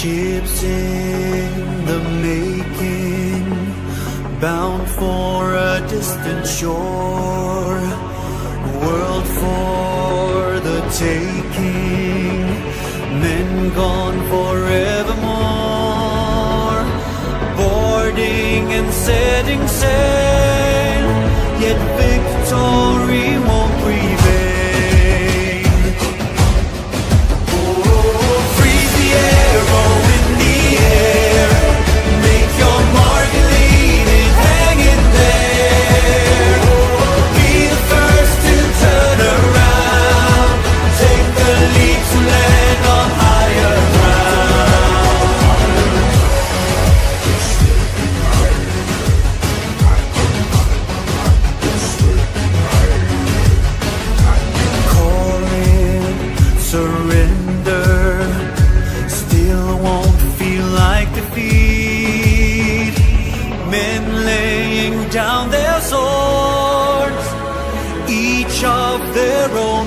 Ships in the making, bound for a distant shore, world for the taking, men gone forevermore, boarding and setting sail, yet victory won't prevail. Down their swords, each of their own.